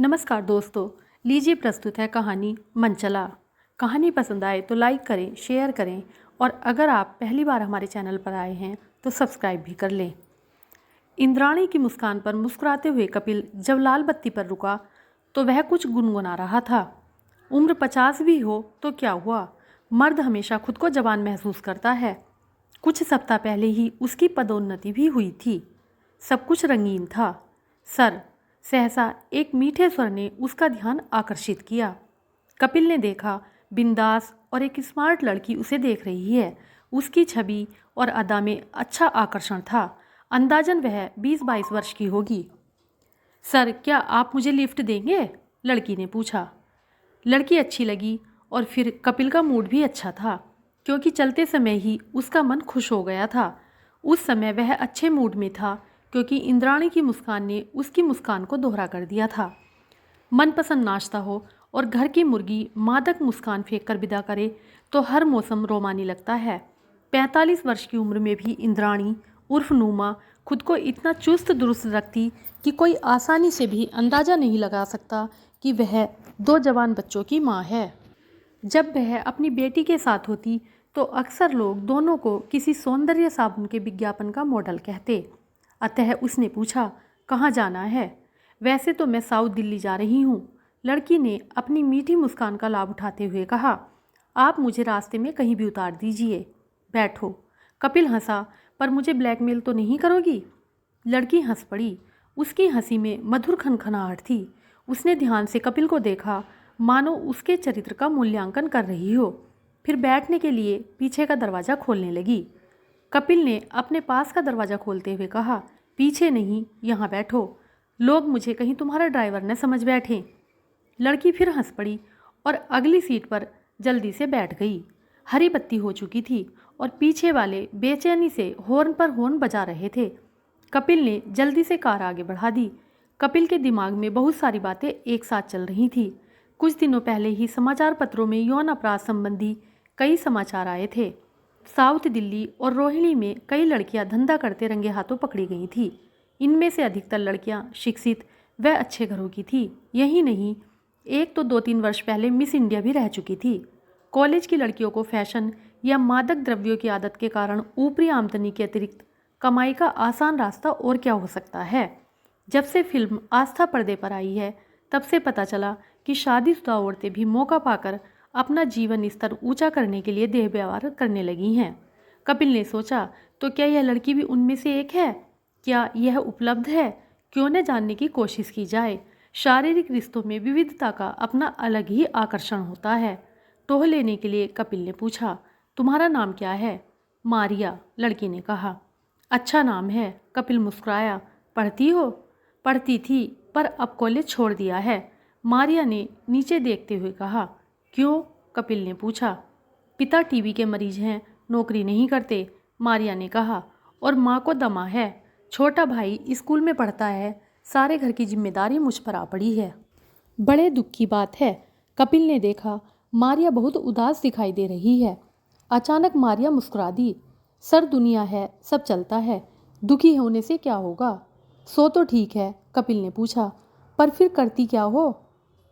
नमस्कार दोस्तों, लीजिए प्रस्तुत है कहानी मनचला। कहानी पसंद आए तो लाइक करें, शेयर करें और अगर आप पहली बार हमारे चैनल पर आए हैं तो सब्सक्राइब भी कर लें। इंद्राणी की मुस्कान पर मुस्कुराते हुए कपिल जब लाल बत्ती पर रुका तो वह कुछ गुनगुना रहा था। उम्र 50 भी हो तो क्या हुआ, मर्द हमेशा खुद को जवान महसूस करता है। कुछ सप्ताह पहले ही उसकी पदोन्नति भी हुई थी। सब कुछ रंगीन था। सर, सहसा एक मीठे स्वर ने उसका ध्यान आकर्षित किया। कपिल ने देखा, बिंदास और एक स्मार्ट लड़की उसे देख रही है। उसकी छवि और अदा में अच्छा आकर्षण था। अंदाजन वह 20-22 वर्ष की होगी। सर, क्या आप मुझे लिफ्ट देंगे? लड़की ने पूछा। लड़की अच्छी लगी और फिर कपिल का मूड भी अच्छा था, क्योंकि चलते समय ही उसका मन खुश हो गया था। उस समय वह अच्छे मूड में था, क्योंकि इंद्राणी की मुस्कान ने उसकी मुस्कान को दोहरा कर दिया था। मनपसंद नाश्ता हो और घर की मुर्गी मादक मुस्कान फेंक कर विदा करे तो हर मौसम रोमानी लगता है। 45 वर्ष की उम्र में भी इंद्राणी उर्फ नूमा खुद को इतना चुस्त दुरुस्त रखती कि कोई आसानी से भी अंदाज़ा नहीं लगा सकता कि वह 2 जवान बच्चों की माँ है। जब वह अपनी बेटी के साथ होती तो अक्सर लोग दोनों को किसी सौंदर्य साबुन के विज्ञापन का मॉडल कहते। अतः उसने पूछा, कहाँ जाना है? वैसे तो मैं साउथ दिल्ली जा रही हूँ। लड़की ने अपनी मीठी मुस्कान का लाभ उठाते हुए कहा। आप मुझे रास्ते में कहीं भी उतार दीजिए। बैठो। कपिल हंसा, पर मुझे ब्लैकमेल तो नहीं करोगी? लड़की हंस पड़ी। उसकी हंसी में मधुर खनखनाहट थी। उसने ध्यान से कपिल को देखा, मानो उसके चरित्र का मूल्यांकन कर रही हो। फिर बैठने के लिए पीछे का दरवाज़ा खोलने लगी। कपिल ने अपने पास का दरवाज़ा खोलते हुए कहा, पीछे नहीं, यहाँ बैठो। लोग मुझे कहीं तुम्हारा ड्राइवर न समझ बैठें। लड़की फिर हंस पड़ी और अगली सीट पर जल्दी से बैठ गई। हरी बत्ती हो चुकी थी और पीछे वाले बेचैनी से हॉर्न पर हॉर्न बजा रहे थे। कपिल ने जल्दी से कार आगे बढ़ा दी। कपिल के दिमाग में बहुत सारी बातें एक साथ चल रही थी। कुछ दिनों पहले ही समाचार पत्रों में यौन अपराध संबंधी कई समाचार आए थे। साउथ दिल्ली और रोहिणी में कई लड़कियां धंधा करते रंगे हाथों पकड़ी गई थी। इनमें से अधिकतर लड़कियां शिक्षित व अच्छे घरों की थी। यही नहीं, एक तो 2-3 वर्ष पहले मिस इंडिया भी रह चुकी थी। कॉलेज की लड़कियों को फैशन या मादक द्रव्यों की आदत के कारण ऊपरी आमदनी के अतिरिक्त कमाई का आसान रास्ता और क्या हो सकता है। जब से फिल्म आस्था पर्दे पर आई है, तब से पता चला कि शादीशुदा औरतें भी मौका पाकर अपना जीवन स्तर ऊंचा करने के लिए देह व्यवहार करने लगी हैं। कपिल ने सोचा, तो क्या यह लड़की भी उनमें से एक है? क्या यह उपलब्ध है? क्यों न जानने की कोशिश की जाए। शारीरिक रिश्तों में विविधता का अपना अलग ही आकर्षण होता है। टोह लेने के लिए कपिल ने पूछा, तुम्हारा नाम क्या है? मारिया, लड़की ने कहा। अच्छा नाम है, कपिल मुस्कुराया। पढ़ती हो? पढ़ती थी, पर अब कॉलेज छोड़ दिया है, मारिया ने नीचे देखते हुए कहा। क्यों? कपिल ने पूछा। पिता टीबी के मरीज हैं, नौकरी नहीं करते, मारिया ने कहा। और माँ को दमा है। छोटा भाई स्कूल में पढ़ता है। सारे घर की जिम्मेदारी मुझ पर आ पड़ी है। बड़े दुख की बात है। कपिल ने देखा, मारिया बहुत उदास दिखाई दे रही है। अचानक मारिया मुस्कुरा दी। सर, दुनिया है, सब चलता है, दुखी होने से क्या होगा? सो तो ठीक है, कपिल ने पूछा, पर फिर करती क्या हो?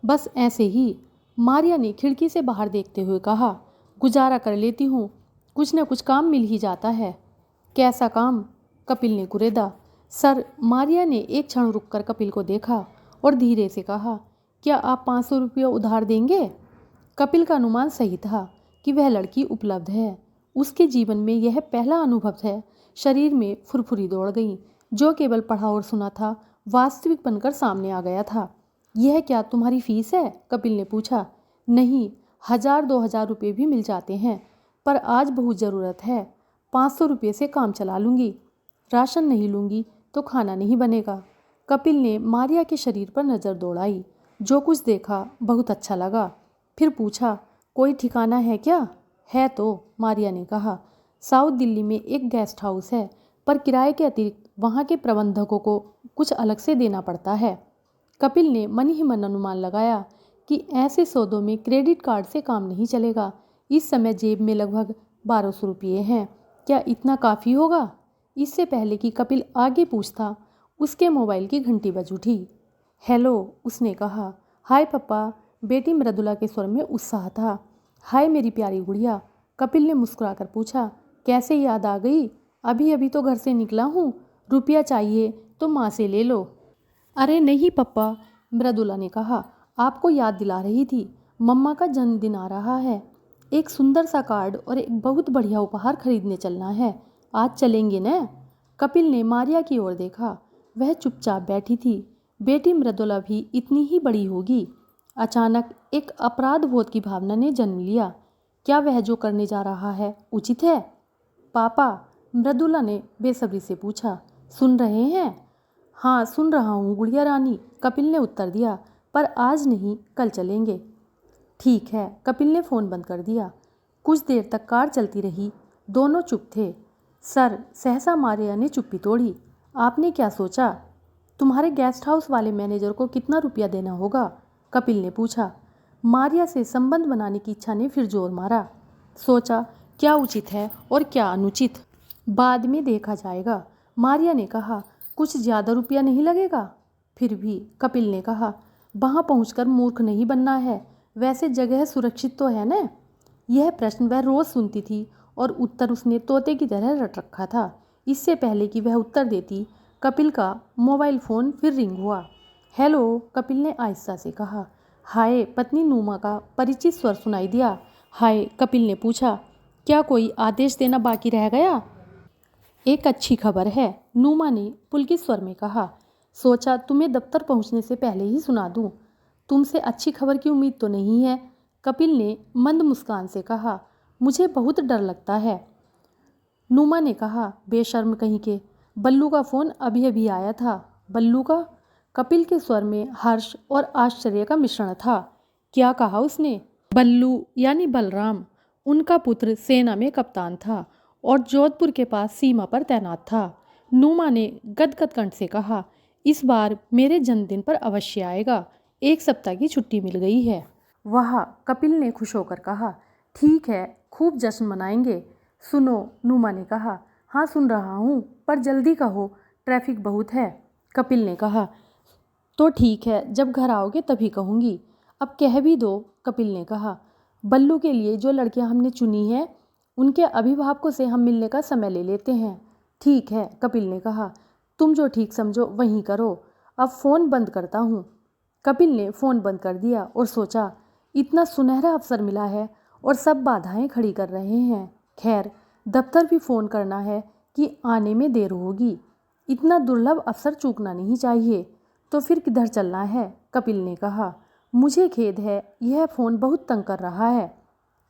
बस ऐसे ही, मारिया ने खिड़की से बाहर देखते हुए कहा। गुजारा कर लेती हूँ, कुछ न कुछ काम मिल ही जाता है। कैसा काम? कपिल ने कुरेदा। सर, मारिया ने एक क्षण रुककर कपिल को देखा और धीरे से कहा, क्या आप 500 रुपये उधार देंगे? कपिल का अनुमान सही था कि वह लड़की उपलब्ध है। उसके जीवन में यह पहला अनुभव है। शरीर में फुरफुरी दौड़ गई। जो केवल पढ़ा और सुना था, वास्तविक बनकर सामने आ गया था। यह क्या तुम्हारी फीस है? कपिल ने पूछा। नहीं, 1000-2000 रुपये भी मिल जाते हैं, पर आज बहुत ज़रूरत है। 500 रुपये से काम चला लूँगी। राशन नहीं लूँगी तो खाना नहीं बनेगा। कपिल ने मारिया के शरीर पर नज़र दौड़ाई। जो कुछ देखा बहुत अच्छा लगा। फिर पूछा, कोई ठिकाना है क्या? है तो, मारिया ने कहा। साउथ दिल्ली में एक गेस्ट हाउस है, पर किराए के अतिरिक्त वहाँ के प्रबंधकों को कुछ अलग से देना पड़ता है। कपिल ने मन ही मन अनुमान लगाया कि ऐसे सौदों में क्रेडिट कार्ड से काम नहीं चलेगा। इस समय जेब में लगभग 1200 रुपये हैं। क्या इतना काफ़ी होगा? इससे पहले कि कपिल आगे पूछता, उसके मोबाइल की घंटी बज उठी। हेलो, उसने कहा। हाय पापा, बेटी मृदुला के स्वर में उत्साह था। हाय मेरी प्यारी गुड़िया, कपिल ने मुस्कुराकर पूछा। कैसे याद आ गई? अभी अभी तो घर से निकला हूँ। रुपया चाहिए तो माँ से ले लो। अरे नहीं पप्पा, मृदुला ने कहा। आपको याद दिला रही थी, मम्मा का जन्मदिन आ रहा है। एक सुंदर सा कार्ड और एक बहुत बढ़िया उपहार खरीदने चलना है। आज चलेंगे न? कपिल ने मारिया की ओर देखा। वह चुपचाप बैठी थी। बेटी मृदुला भी इतनी ही बड़ी होगी। अचानक एक अपराध बोध की भावना ने जन्म लिया। क्या वह जो करने जा रहा है उचित है? पापा, मृदुला ने बेसब्री से पूछा। सुन रहे हैं? हाँ सुन रहा हूँ गुड़िया रानी, कपिल ने उत्तर दिया। पर आज नहीं, कल चलेंगे। ठीक है, कपिल ने फ़ोन बंद कर दिया। कुछ देर तक कार चलती रही। दोनों चुप थे। सर, सहसा मारिया ने चुप्पी तोड़ी। आपने क्या सोचा? तुम्हारे गेस्ट हाउस वाले मैनेजर को कितना रुपया देना होगा? कपिल ने पूछा। मारिया से संबंध बनाने की इच्छा ने फिर जोर मारा। सोचा क्या उचित है और क्या अनुचित, बाद में देखा जाएगा। मारिया ने कहा। कुछ ज़्यादा रुपया नहीं लगेगा? फिर भी कपिल ने कहा। वहाँ पहुंचकर मूर्ख नहीं बनना है। वैसे जगह सुरक्षित तो है न? यह प्रश्न वह रोज़ सुनती थी और उत्तर उसने तोते की तरह रट रखा था। इससे पहले कि वह उत्तर देती, कपिल का मोबाइल फ़ोन फिर रिंग हुआ। हेलो, कपिल ने आहिस्ता से कहा। हाय, पत्नी नूमा का परिचित स्वर सुनाई दिया। हाय, कपिल ने पूछा। क्या कोई आदेश देना बाकी रह गया? एक अच्छी खबर है, नूमा ने पुलकित स्वर में कहा। सोचा तुम्हें दफ्तर पहुंचने से पहले ही सुना दूं। तुमसे अच्छी खबर की उम्मीद तो नहीं है? कपिल ने मंद मुस्कान से कहा। मुझे बहुत डर लगता है, नूमा ने कहा। बेशर्म कहीं के, बल्लू का फ़ोन अभी अभी आया था। बल्लू का? कपिल के स्वर में हर्ष और आश्चर्य का मिश्रण था। क्या कहा उसने? बल्लू यानी बलराम, उनका पुत्र सेना में कप्तान था और जोधपुर के पास सीमा पर तैनात था। नूमा ने गदगद कंठ से कहा। इस बार मेरे जन्मदिन पर अवश्य आएगा। 1 सप्ताह की छुट्टी मिल गई है। वाह, कपिल ने खुश होकर कहा। ठीक है, खूब जश्न मनाएंगे। सुनो, नूमा ने कहा। हाँ सुन रहा हूँ, पर जल्दी कहो, ट्रैफिक बहुत है। कपिल ने कहा। तो ठीक है, जब घर आओगे तभी कहूँगी। अब कह भी दो, कपिल ने कहा। बल्लू के लिए जो लड़कियां हमने चुनी है, उनके अभिभावकों से हम मिलने का समय ले लेते हैं। ठीक है, कपिल ने कहा। तुम जो ठीक समझो वहीं करो। अब फ़ोन बंद करता हूँ। कपिल ने फ़ोन बंद कर दिया और सोचा, इतना सुनहरा अवसर मिला है और सब बाधाएं खड़ी कर रहे हैं। खैर, दफ्तर भी फ़ोन करना है कि आने में देर होगी। इतना दुर्लभ अवसर चूकना नहीं चाहिए। तो फिर किधर चलना है? कपिल ने कहा। मुझे खेद है, यह फ़ोन बहुत तंग कर रहा है।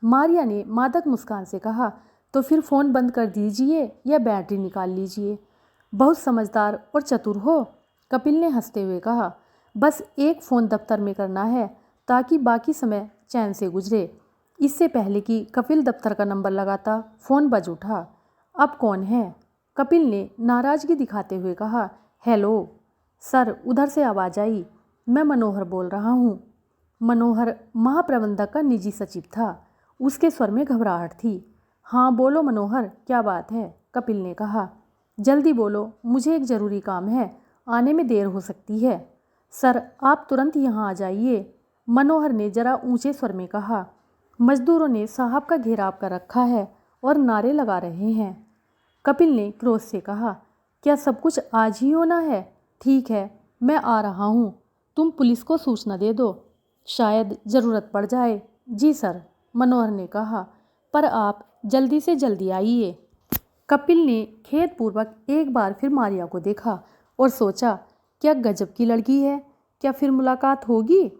मारिया ने मादक मुस्कान से कहा। तो फिर फ़ोन बंद कर दीजिए या बैटरी निकाल लीजिए। बहुत समझदार और चतुर हो, कपिल ने हंसते हुए कहा। बस एक फ़ोन दफ्तर में करना है ताकि बाकी समय चैन से गुजरे। इससे पहले कि कपिल दफ्तर का नंबर लगाता, फ़ोन बज उठा। अब कौन है? कपिल ने नाराज़गी दिखाते हुए कहा। हेलो सर, उधर से आवाज़ आई। मैं मनोहर बोल रहा हूँ। मनोहर महाप्रबंधक का निजी सचिव था। उसके स्वर में घबराहट थी। हाँ बोलो मनोहर, क्या बात है? कपिल ने कहा। जल्दी बोलो, मुझे एक ज़रूरी काम है, आने में देर हो सकती है। सर, आप तुरंत यहाँ आ जाइए, मनोहर ने जरा ऊंचे स्वर में कहा। मजदूरों ने साहब का घेराव कर रखा है और नारे लगा रहे हैं। कपिल ने क्रोध से कहा। क्या सब कुछ आज ही होना है? ठीक है, मैं आ रहा हूँ। तुम पुलिस को सूचना दे दो, शायद ज़रूरत पड़ जाए। जी सर, मनोहर ने कहा। पर आप जल्दी से जल्दी आइए। कपिल ने खेदपूर्वक एक बार फिर मारिया को देखा और सोचा, क्या गजब की लड़की है। क्या फिर मुलाकात होगी?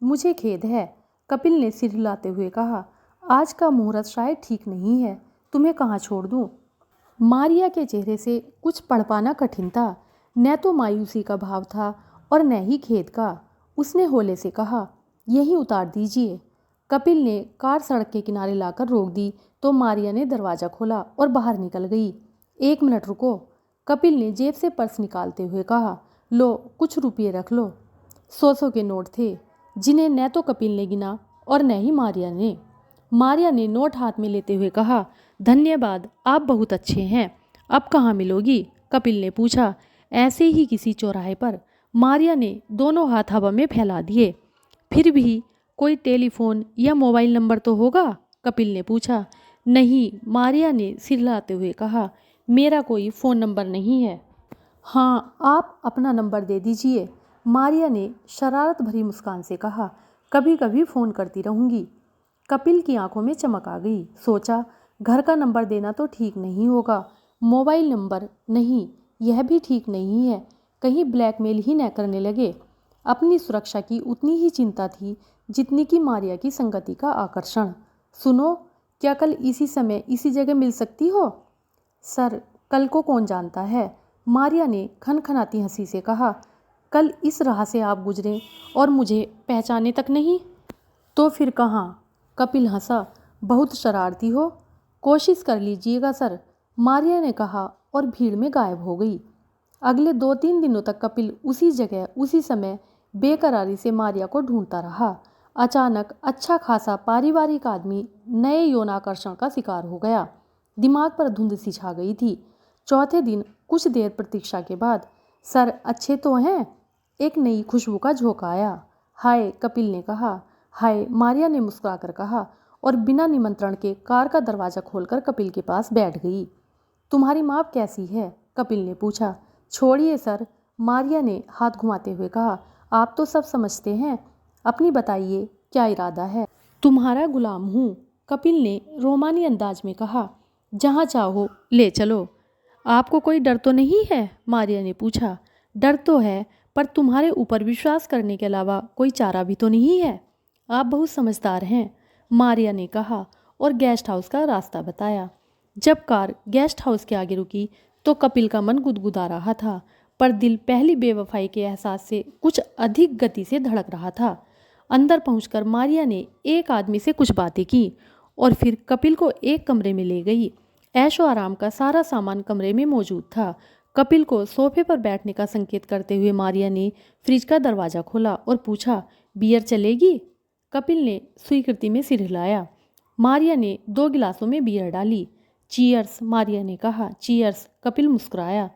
मुझे खेद है, कपिल ने सिर हिलाते हुए कहा। आज का मुहूर्त शायद ठीक नहीं है। तुम्हें कहाँ छोड़ दूँ? मारिया के चेहरे से कुछ पढ़ पाना कठिन था। न तो मायूसी का भाव था और न ही खेद का। उसने होले से कहा, यहीं उतार दीजिए। कपिल ने कार सड़क के किनारे लाकर रोक दी तो मारिया ने दरवाज़ा खोला और बाहर निकल गई। 1 मिनट रुको, कपिल ने जेब से पर्स निकालते हुए कहा। लो, कुछ रुपये रख लो। 100 के नोट थे, जिन्हें न तो कपिल ने गिना और न ही मारिया ने। मारिया ने नोट हाथ में लेते हुए कहा। धन्यवाद, आप बहुत अच्छे हैं। अब कहाँ मिलोगी? कपिल ने पूछा। ऐसे ही किसी चौराहे पर, मारिया ने दोनों हाथ हवा में फैला दिए। फिर भी कोई टेलीफोन या मोबाइल नंबर तो होगा? कपिल ने पूछा। नहीं, मारिया ने सिर हिलाते हुए कहा, मेरा कोई फ़ोन नंबर नहीं है। हाँ, आप अपना नंबर दे दीजिए, मारिया ने शरारत भरी मुस्कान से कहा। कभी कभी फ़ोन करती रहूँगी। कपिल की आंखों में चमक आ गई। सोचा, घर का नंबर देना तो ठीक नहीं होगा, मोबाइल नंबर नहीं, यह भी ठीक नहीं है, कहीं ब्लैकमेल ही न करने लगे। अपनी सुरक्षा की उतनी ही चिंता थी जितनी कि मारिया की संगति का आकर्षण। सुनो, क्या कल इसी समय इसी जगह मिल सकती हो? सर, कल को कौन जानता है, मारिया ने खनखनाती हंसी से कहा। कल इस राह से आप गुजरे और मुझे पहचाने तक नहीं? तो फिर कहाँ? कपिल हंसा। बहुत शरारती हो, कोशिश कर लीजिएगा सर, मारिया ने कहा और भीड़ में गायब हो गई। अगले 2-3 दिनों तक कपिल उसी जगह उसी समय बेकरारी से मारिया को ढूंढता रहा। अचानक अच्छा खासा पारिवारिक आदमी नए यौनाकर्षण का शिकार हो गया। दिमाग पर धुंध सी छा गई थी। चौथे दिन कुछ देर प्रतीक्षा के बाद, सर अच्छे तो हैं? एक नई खुशबू का झोंका आया। हाय, कपिल ने कहा। हाय, मारिया ने मुस्कुराकर कहा और बिना निमंत्रण के कार का दरवाज़ा खोलकर कपिल के पास बैठ गई। तुम्हारी माँ कैसी है? कपिल ने पूछा। छोड़िए सर, मारिया ने हाथ घुमाते हुए कहा, आप तो सब समझते हैं, अपनी बताइए क्या इरादा है? तुम्हारा गुलाम हूँ, कपिल ने रोमानी अंदाज में कहा। जहाँ चाहो ले चलो। आपको कोई डर तो नहीं है? मारिया ने पूछा। डर तो है, पर तुम्हारे ऊपर विश्वास करने के अलावा कोई चारा भी तो नहीं है। आप बहुत समझदार हैं, मारिया ने कहा और गेस्ट हाउस का रास्ता बताया। जब कार गेस्ट हाउस के आगे रुकी तो कपिल का मन गुदगुदा रहा था, पर दिल पहली बेवफाई के एहसास से कुछ अधिक गति से धड़क रहा था। अंदर पहुंचकर मारिया ने एक आदमी से कुछ बातें की और फिर कपिल को एक कमरे में ले गई। ऐशो आराम का सारा सामान कमरे में मौजूद था। कपिल को सोफे पर बैठने का संकेत करते हुए मारिया ने फ्रिज का दरवाज़ा खोला और पूछा, बियर चलेगी? कपिल ने स्वीकृति में सिर हिलाया। मारिया ने 2 गिलासों में बियर डाली। चीयर्स, मारिया ने कहा। चीयर्स, कपिल मुस्कुराया।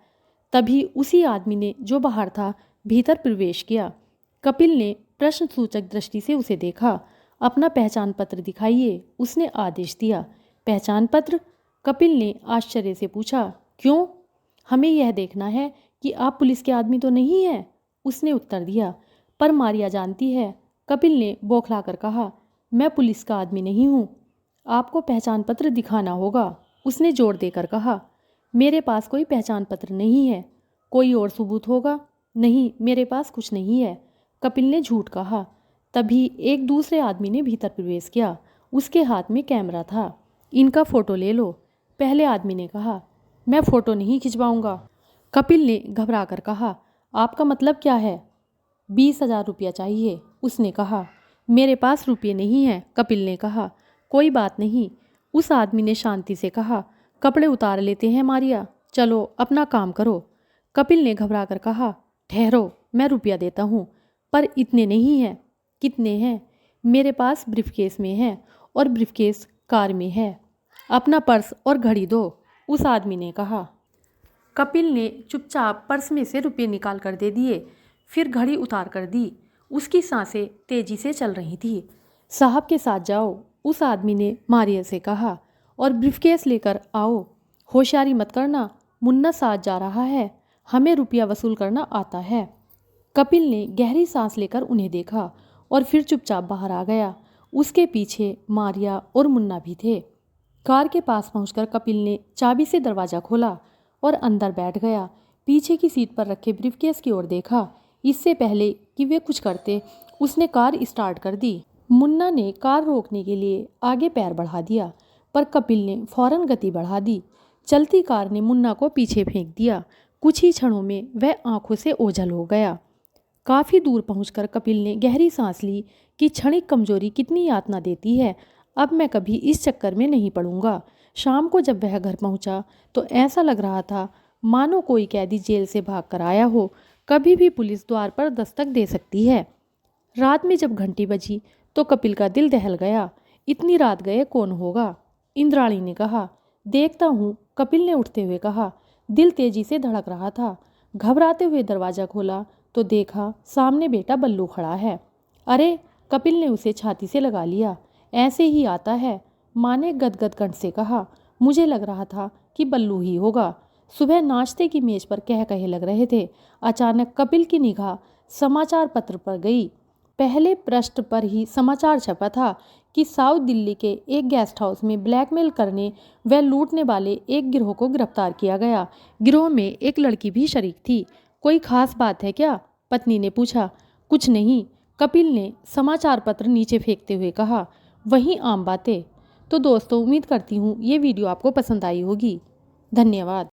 तभी उसी आदमी ने, जो बाहर था, भीतर प्रवेश किया। कपिल ने प्रश्नसूचक दृष्टि से उसे देखा। अपना पहचान पत्र दिखाइए, उसने आदेश दिया। पहचान पत्र? कपिल ने आश्चर्य से पूछा। क्यों? हमें यह देखना है कि आप पुलिस के आदमी तो नहीं हैं, उसने उत्तर दिया। पर मारिया जानती है, कपिल ने बौखलाकर कहा। मैं पुलिस का आदमी नहीं हूँ, आपको पहचान पत्र दिखाना होगा, उसने जोर देकर कहा। मेरे पास कोई पहचान पत्र नहीं है, कोई और सबूत होगा? नहीं, मेरे पास कुछ नहीं है, कपिल ने झूठ कहा। तभी एक दूसरे आदमी ने भीतर प्रवेश किया। उसके हाथ में कैमरा था। इनका फ़ोटो ले लो, पहले आदमी ने कहा। मैं फ़ोटो नहीं खिंचवाऊंगा, कपिल ने घबरा कर कहा। आपका मतलब क्या है? 20,000 रुपया चाहिए, उसने कहा। मेरे पास रुपये नहीं हैं, कपिल ने कहा। कोई बात नहीं, उस आदमी ने शांति से कहा। कपड़े उतार लेते हैं मारिया, चलो अपना काम करो। कपिल ने घबरा कर कहा। ठहरो, मैं रुपया देता हूँ, पर इतने नहीं हैं। कितने हैं? मेरे पास ब्रीफकेस में है और ब्रीफकेस कार में है। अपना पर्स और घड़ी दो, उस आदमी ने कहा। कपिल ने चुपचाप पर्स में से रुपये निकाल कर दे दिए, फिर घड़ी उतार कर दी। उसकी सांसें तेजी से चल रही थी। साहब के साथ जाओ, उस आदमी ने मारिया से कहा, और ब्रीफकेस लेकर आओ। होशियारी मत करना, मुन्ना साथ जा रहा है, हमें रुपया वसूल करना आता है। कपिल ने गहरी सांस लेकर उन्हें देखा और फिर चुपचाप बाहर आ गया। उसके पीछे मारिया और मुन्ना भी थे। कार के पास पहुंचकर कपिल ने चाबी से दरवाज़ा खोला और अंदर बैठ गया। पीछे की सीट पर रखे ब्रीफकेस की ओर देखा। इससे पहले कि वे कुछ करते, उसने कार स्टार्ट कर दी। मुन्ना ने कार रोकने के लिए आगे पैर बढ़ा दिया, पर कपिल ने फौरन गति बढ़ा दी। चलती कार ने मुन्ना को पीछे फेंक दिया। कुछ ही क्षणों में वह आंखों से ओझल हो गया। काफ़ी दूर पहुंचकर कपिल ने गहरी सांस ली कि क्षणिक कमजोरी कितनी यातना देती है। अब मैं कभी इस चक्कर में नहीं पड़ूंगा। शाम को जब वह घर पहुंचा तो ऐसा लग रहा था मानो कोई कैदी जेल से भाग कर आया हो। कभी भी पुलिस द्वार पर दस्तक दे सकती है। रात में जब घंटी बजी तो कपिल का दिल दहल गया। इतनी रात गए कौन होगा? इंद्राणी ने कहा। देखता हूँ, कपिल ने उठते हुए कहा। दिल तेजी से धड़क रहा था। घबराते हुए दरवाज़ा खोला तो देखा सामने बेटा बल्लू खड़ा है। अरे, कपिल ने उसे छाती से लगा लिया। ऐसे ही आता है, माँ ने गदगद कंठ से कहा। मुझे लग रहा था कि बल्लू ही होगा। सुबह नाश्ते की मेज पर कह कहे लग रहे थे। अचानक कपिल की निगाह समाचार पत्र पर गई। पहले पृष्ठ पर ही समाचार छपा था कि साउथ दिल्ली के एक गेस्ट हाउस में ब्लैकमेल करने व लूटने वाले एक गिरोह को गिरफ्तार किया गया। गिरोह में एक लड़की भी शरीक थी। कोई खास बात है क्या? पत्नी ने पूछा। कुछ नहीं, कपिल ने समाचार पत्र नीचे फेंकते हुए कहा। वही आम बातें। तो दोस्तों, उम्मीद करती हूँ ये वीडियो आपको पसंद आई होगी। धन्यवाद।